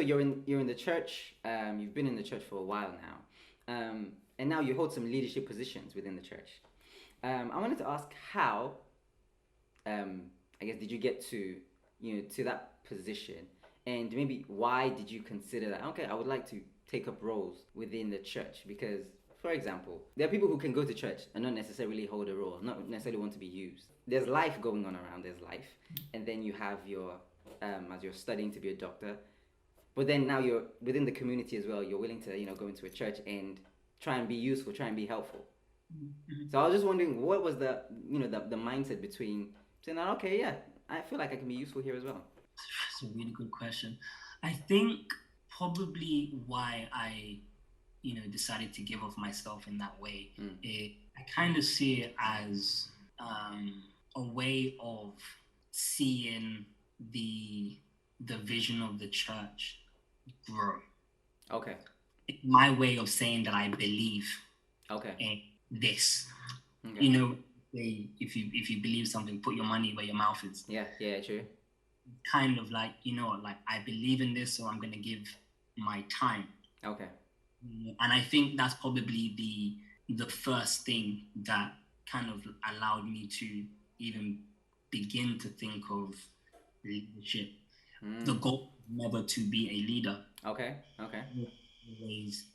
you're in the church. You've been in the church for a while now, and now you hold some leadership positions within the church. I wanted to ask how, um, I guess, did you get to to that position, and maybe why did you consider that? Okay, I would like to take up roles within the church because, for example, there are people who can go to church and not necessarily hold a role, not necessarily want to be used. There's life going on around. There's life, and then you have your as you're studying to be a doctor, but then now you're within the community as well. You're willing to go into a church and try and be useful, try and be helpful. So I was just wondering, what was the mindset between saying that, okay, yeah, I feel like I can be useful here as well. That's a really good question. I think probably why I, decided to give of myself in that way. I kind of see it as a way of seeing the the vision of the church grow. Okay. My way of saying that I believe Okay. in this. Okay. You know, if you believe something, put your money where your mouth is. Yeah. Yeah. True. Kind of like, like I believe in this, so I'm gonna give my time. Okay. And I think that's probably the first thing that kind of allowed me to even begin to think of leadership. The goal is never to be a leader. Okay. Okay. Always,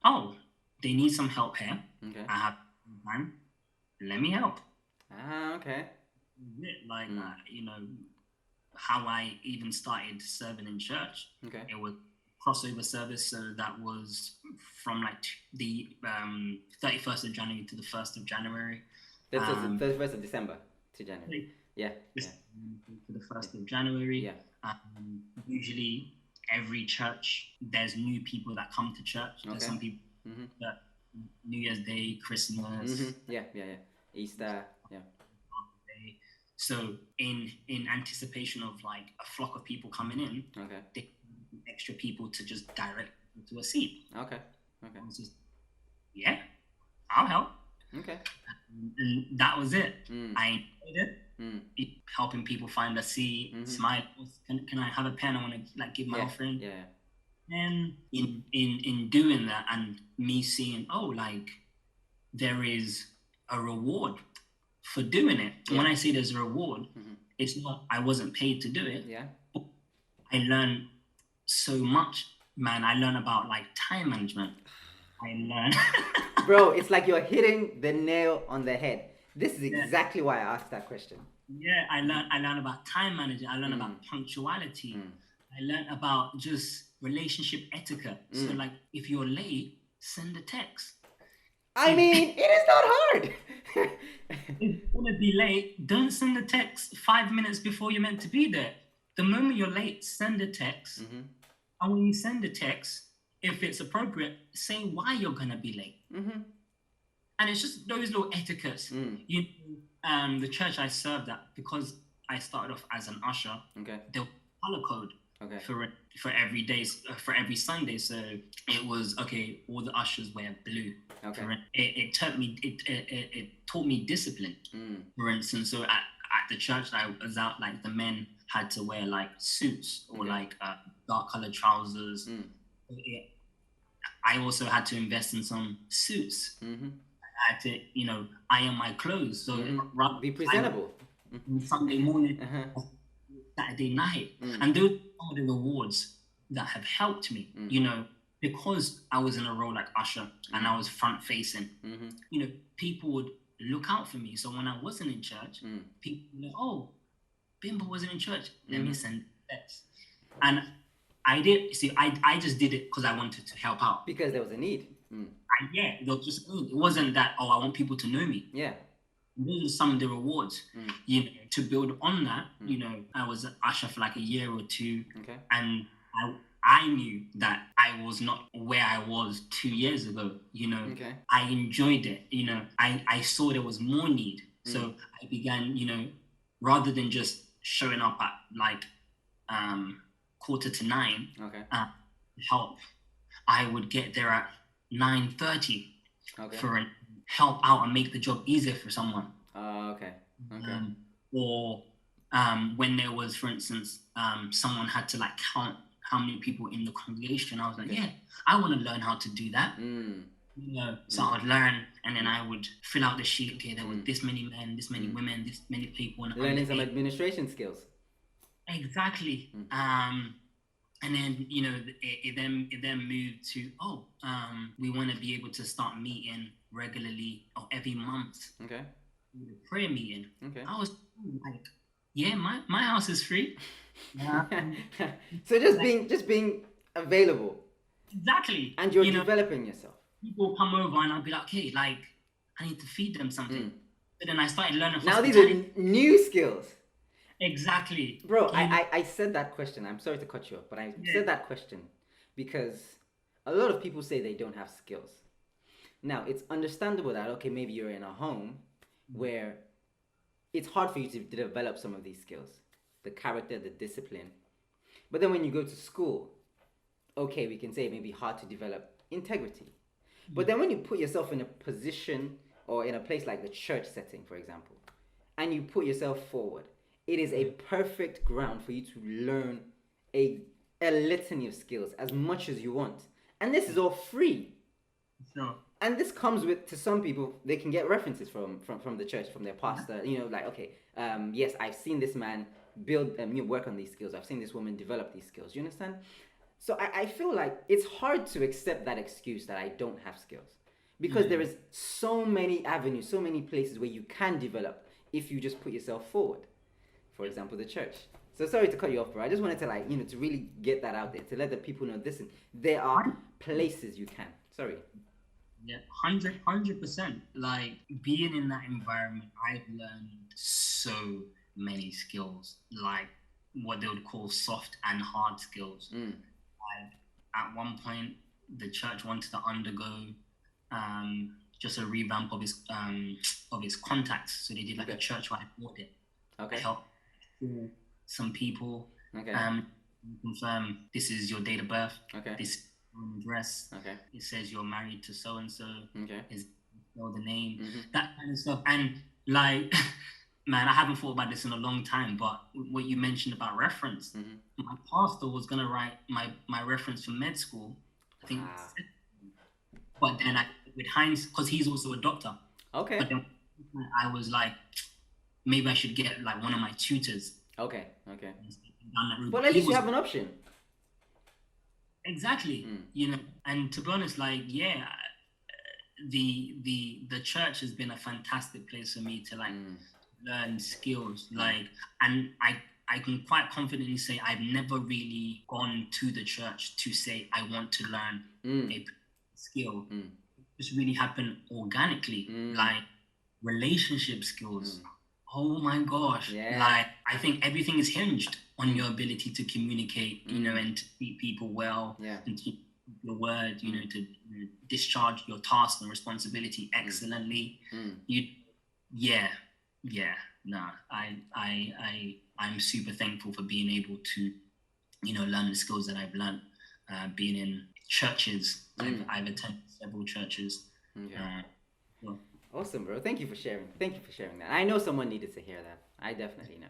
oh, they need some help here. Okay. I have time. Let me help. Okay. Like, how I even started serving in church. Okay. It was crossover service, so that was from like the 31st of January to the 1st of January. That's 31st of December to January. Yeah. Yeah. To the 1st of January. Yeah. Usually every church, there's new people that come to church. There's Okay. some people that New Year's Day, Christmas. Yeah. Yeah. Yeah. Easter. Yeah. Day. So in anticipation of like a flock of people coming in, Okay. they need extra people to just direct them to a seat. Okay. Okay. I was just, yeah, I'll help. Okay. And that was it. I enjoyed it. Helping people find a seat, smile. Can I have a pen? I want to like give my offering. Yeah. And in doing that, and me seeing, like there is a reward for doing it. Yeah. When I say there's a reward, it's not I wasn't paid to do it. Yeah. I learned so much, man. I learned about like time management. I learned Bro, it's like you're hitting the nail on the head. This is exactly why I asked that question. Yeah, I learned about time management. I learned about punctuality. I learned about just relationship etiquette. So like if you're late, send a text. I mean, it is not hard. If you want to be late, don't send a text 5 minutes before you're meant to be there. The moment you're late, send a text. And when you send a text, if it's appropriate, say why you're gonna be late. And it's just those little etiquettes. The church I served at, because I started off as an usher, there was a color code for every day, for every Sunday. So it was okay. All the ushers wear blue. It taught me discipline. For instance, so at the church I was at, like the men had to wear like suits or like dark colored trousers. I also had to invest in some suits. I had to, iron my clothes. So be presentable. Sunday morning, Saturday night. And those are the rewards that have helped me, because I was in a role like usher and I was front facing, people would look out for me. So when I wasn't in church, people were like, oh, Bimbo wasn't in church. Let me send text. And I did, I just did it because I wanted to help out. Because there was a need. There was just a need. It wasn't that, I want people to know me. Yeah. Those are some of the rewards. To build on that, I was an usher for like a year or two. And I knew that I was not where I was 2 years ago. I enjoyed it. I saw there was more need. So I began, rather than just showing up at like 8:45 help, I would get there at 9:30 for help out and make the job easier for someone. Or when there was, for instance, someone had to like count how many people in the congregation. I was like, Okay. yeah, I want to learn how to do that. So I would learn, and then I would fill out the sheet. Okay, there were this many men, this many women, this many people, and Learning some administration skills. Exactly. And then it then moved to we want to be able to start meeting regularly or every month. Okay. Prayer meeting. Okay. I was like, yeah, my house is free. So just being available. Exactly. And you're developing yourself. People come over and I'll be like, okay, like I need to feed them something. But then I started learning. Now these are new skills. Exactly. Bro, I said that question. I'm sorry to cut you off, but I said that question because a lot of people say they don't have skills. Now, it's understandable that, okay, maybe you're in a home where it's hard for you to develop some of these skills, the character, the discipline. But then when you go to school, okay, we can say it may be hard to develop integrity. But then when you put yourself in a position or in a place like the church setting, for example, and you put yourself forward, it is a perfect ground for you to learn a litany of skills, as much as you want. And this is all free. Sure. And this comes with, to some people, they can get references from the church, from their pastor. Like, okay, yes, I've seen this man build, work on these skills. I've seen this woman develop these skills. You understand? So I feel like it's hard to accept that excuse that I don't have skills. Because there is so many avenues, so many places where you can develop if you just put yourself forward. For example, the church. So sorry to cut you off, bro. I just wanted to to really get that out there, to let the people know, listen, there are places you can. Sorry. Yeah, 100%. Like, being in that environment, I've learned so many skills, like what they would call soft and hard skills. Like, at one point, the church wanted to undergo just a revamp of its contacts, so they did like a church-wide audit. Okay. I helped some people. Okay. Confirm this is your date of birth. Okay. This address. Okay. It says you're married to so and so. Okay. Is the name, that kind of stuff. And like, man, I haven't thought about this in a long time. But what you mentioned about reference, my pastor was gonna write my reference for med school. I think. But then with Heinz, because he's also a doctor. Okay. But then I was like, maybe I should get like one of my tutors. Okay. But at least you have an option. Exactly. And to be honest, like, yeah, the church has been a fantastic place for me to like learn skills. Like, and I can quite confidently say I've never really gone to the church to say I want to learn a skill. It just really happened organically. Like, relationship skills. Oh my gosh. Yeah. Like, I think everything is hinged on your ability to communicate, and to treat people well, and to keep your word, to discharge your task and responsibility excellently. I'm super thankful for being able to, learn the skills that I've learned, being in churches. I've attended several churches. Awesome, bro. Thank you for sharing that. I know someone needed to hear that. I definitely know.